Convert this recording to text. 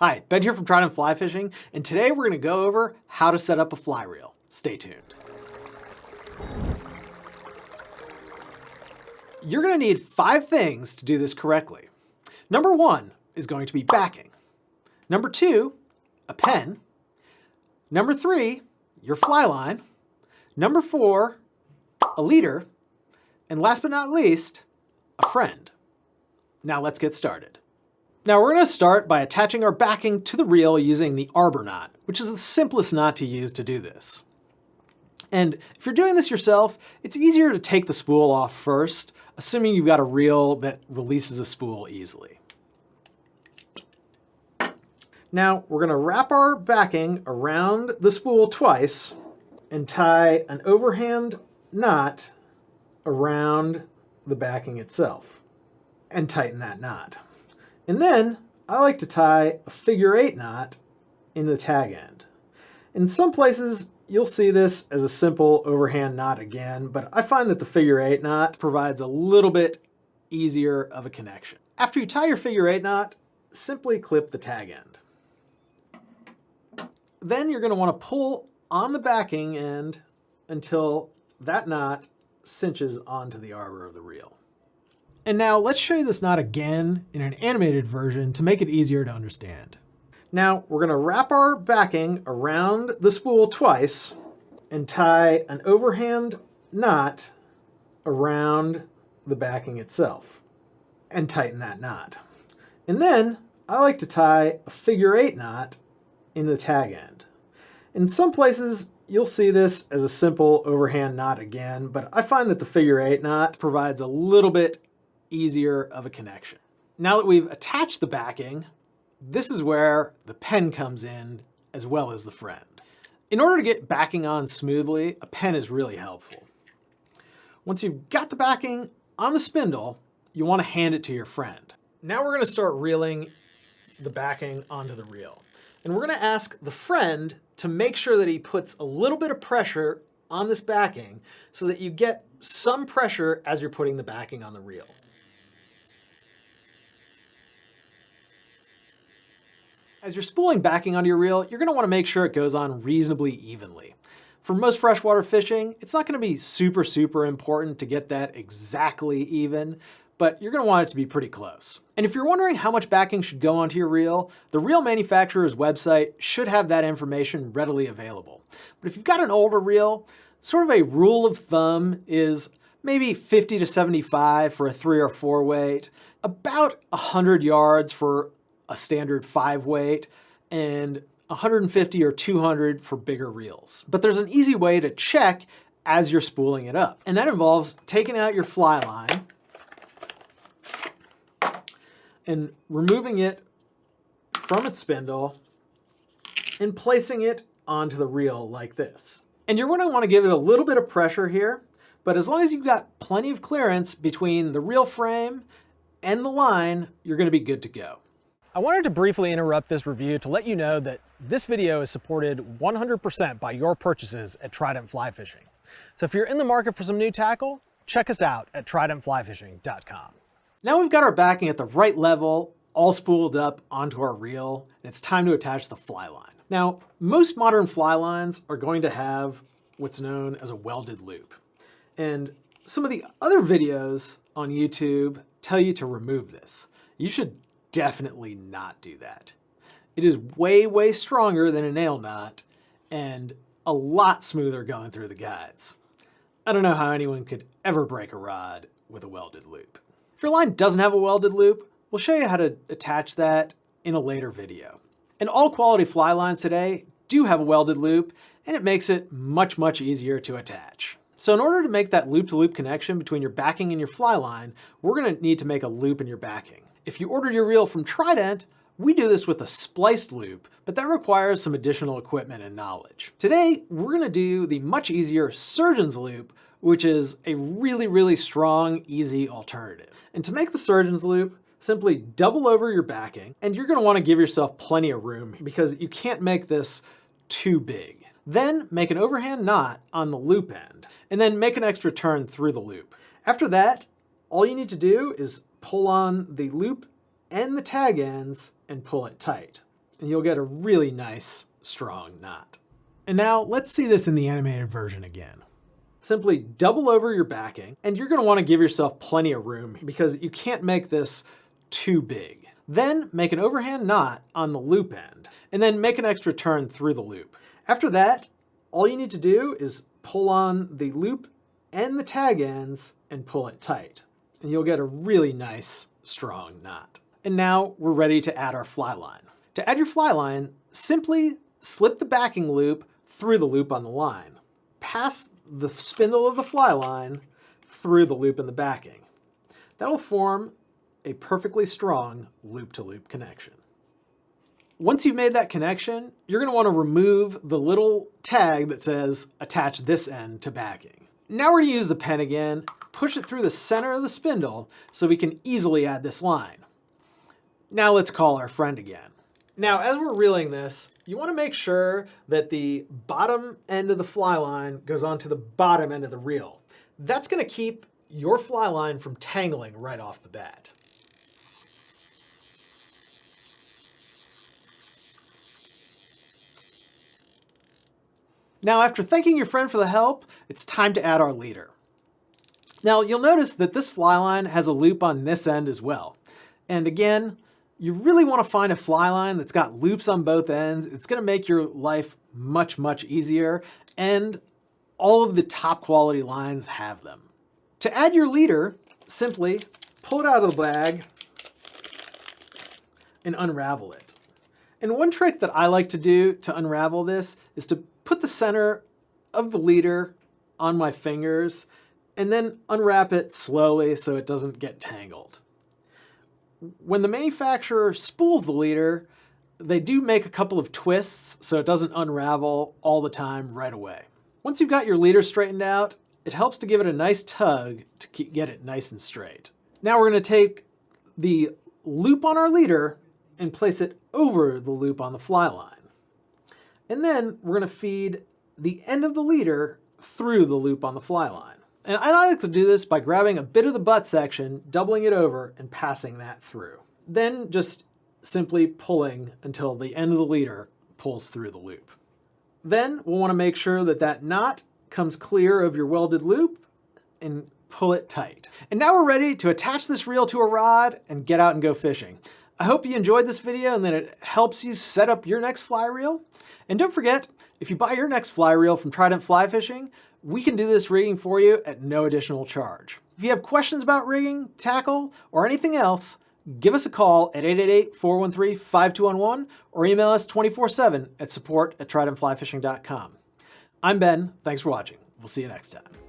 Hi, Ben here from Trident Fly Fishing, and today we're going to go over how to set up a fly reel. Stay tuned. You're going to need 5 things to do this correctly. Number 1 is going to be backing. Number 2, a pen. Number 3, your fly line. Number 4, a leader. And last but not least, a friend. Now let's get started. Now we're going to start by attaching our backing to the reel using the arbor knot, which is the simplest knot to use to do this. And if you're doing this yourself, it's easier to take the spool off first, assuming you've got a reel that releases a spool easily. Now we're going to wrap our backing around the spool twice and tie an overhand knot around the backing itself and tighten that knot. And then I like to tie a figure-8 knot in the tag end. In some places, you'll see this as a simple overhand knot again, but I find that the figure-8 knot provides a little bit easier of a connection. After you tie your figure-8 knot, simply clip the tag end. Then you're going to want to pull on the backing end until that knot cinches onto the arbor of the reel. And now let's show you this knot again in an animated version to make it easier to understand. Now we're going to wrap our backing around the spool twice and tie an overhand knot around the backing itself and tighten that knot. And then I like to tie a figure-8 knot in the tag end. In some places, you'll see this as a simple overhand knot again, but I find that the figure-8 knot provides a little bit easier of a connection. Now that we've attached the backing, this is where the pen comes in as well as the friend. In order to get backing on smoothly, a pen is really helpful. Once you've got the backing on the spindle, you want to hand it to your friend. Now we're going to start reeling the backing onto the reel. And we're going to ask the friend to make sure that he puts a little bit of pressure on this backing so that you get some pressure as you're putting the backing on the reel. As you're spooling backing onto your reel, you're going to want to make sure it goes on reasonably evenly. For most freshwater fishing, it's not going to be super important to get that exactly even, but you're going to want it to be pretty close. And if you're wondering how much backing should go onto your reel, the reel manufacturer's website should have that information readily available. But if you've got an older reel, sort of a rule of thumb is maybe 50 to 75 for a 3 or 4 weight, about 100 yards for a standard 5 weight, and 150 or 200 for bigger reels. But there's an easy way to check as you're spooling it up. And that involves taking out your fly line and removing it from its spindle and placing it onto the reel like this. And you're going to want to give it a little bit of pressure here, but as long as you've got plenty of clearance between the reel frame and the line, you're going to be good to go. I wanted to briefly interrupt this review to let you know that this video is supported 100% by your purchases at Trident Fly Fishing. So if you're in the market for some new tackle, check us out at tridentflyfishing.com. Now we've got our backing at the right level, all spooled up onto our reel, and it's time to attach the fly line. Now, most modern fly lines are going to have what's known as a welded loop. And some of the other videos on YouTube tell you to remove this. You should definitely not do that. It is way stronger than a nail knot and a lot smoother going through the guides. I don't know how anyone could ever break a rod with a welded loop. If your line doesn't have a welded loop, we'll show you how to attach that in a later video. And all quality fly lines today do have a welded loop, and it makes it much easier to attach. So in order to make that loop-to-loop connection between your backing and your fly line, we're going to need to make a loop in your backing. If you order your reel from Trident, we do this with a spliced loop, but that requires some additional equipment and knowledge. Today, we're going to do the much easier surgeon's loop, which is a really strong, easy alternative. And to make the surgeon's loop, simply double over your backing, and you're going to want to give yourself plenty of room because you can't make this too big. Then make an overhand knot on the loop end, and then make an extra turn through the loop. After that, all you need to do is pull on the loop and the tag ends and pull it tight. and you'll get a really nice, strong knot. And now let's see this in the animated version again. Simply double over your backing, and you're gonna wanna give yourself plenty of room because you can't make this too big. Then make an overhand knot on the loop end, and then make an extra turn through the loop. After that, all you need to do is pull on the loop and the tag ends and pull it tight, and you'll get a really nice, strong knot. And now we're ready to add our fly line. To add your fly line, simply slip the backing loop through the loop on the line. Pass the spindle of the fly line through the loop in the backing. That'll form a perfectly strong loop-to-loop connection. Once you've made that connection, you're going to want to remove the little tag that says attach this end to backing. Now we're going to use the pen again, push it through the center of the spindle so we can easily add this line. Now let's call our friend again. Now, as we're reeling this, you want to make sure that the bottom end of the fly line goes onto the bottom end of the reel. That's going to keep your fly line from tangling right off the bat. Now, after thanking your friend for the help, it's time to add our leader. Now, you'll notice that this fly line has a loop on this end as well. And again, you really want to find a fly line that's got loops on both ends. It's going to make your life much, much easier, and all of the top quality lines have them. To add your leader, simply pull it out of the bag and unravel it. And one trick that I like to do to unravel this is to put the center of the leader on my fingers and then unwrap it slowly so it doesn't get tangled. When the manufacturer spools the leader, they do make a couple of twists so it doesn't unravel all the time right away. Once you've got your leader straightened out, it helps to give it a nice tug to get it nice and straight. Now we're going to take the loop on our leader and place it over the loop on the fly line. And then we're going to feed the end of the leader through the loop on the fly line. And I like to do this by grabbing a bit of the butt section, doubling it over, and passing that through. Then just simply pulling until the end of the leader pulls through the loop. Then we'll want to make sure that that knot comes clear of your welded loop and pull it tight. And now we're ready to attach this reel to a rod and get out and go fishing. I hope you enjoyed this video and that it helps you set up your next fly reel. And don't forget, if you buy your next fly reel from Trident Fly Fishing, we can do this rigging for you at no additional charge. If you have questions about rigging, tackle, or anything else, give us a call at 888-413-5211 or email us 24/7 at support@tridentflyfishing.com. I'm Ben. Thanks for watching. We'll see you next time.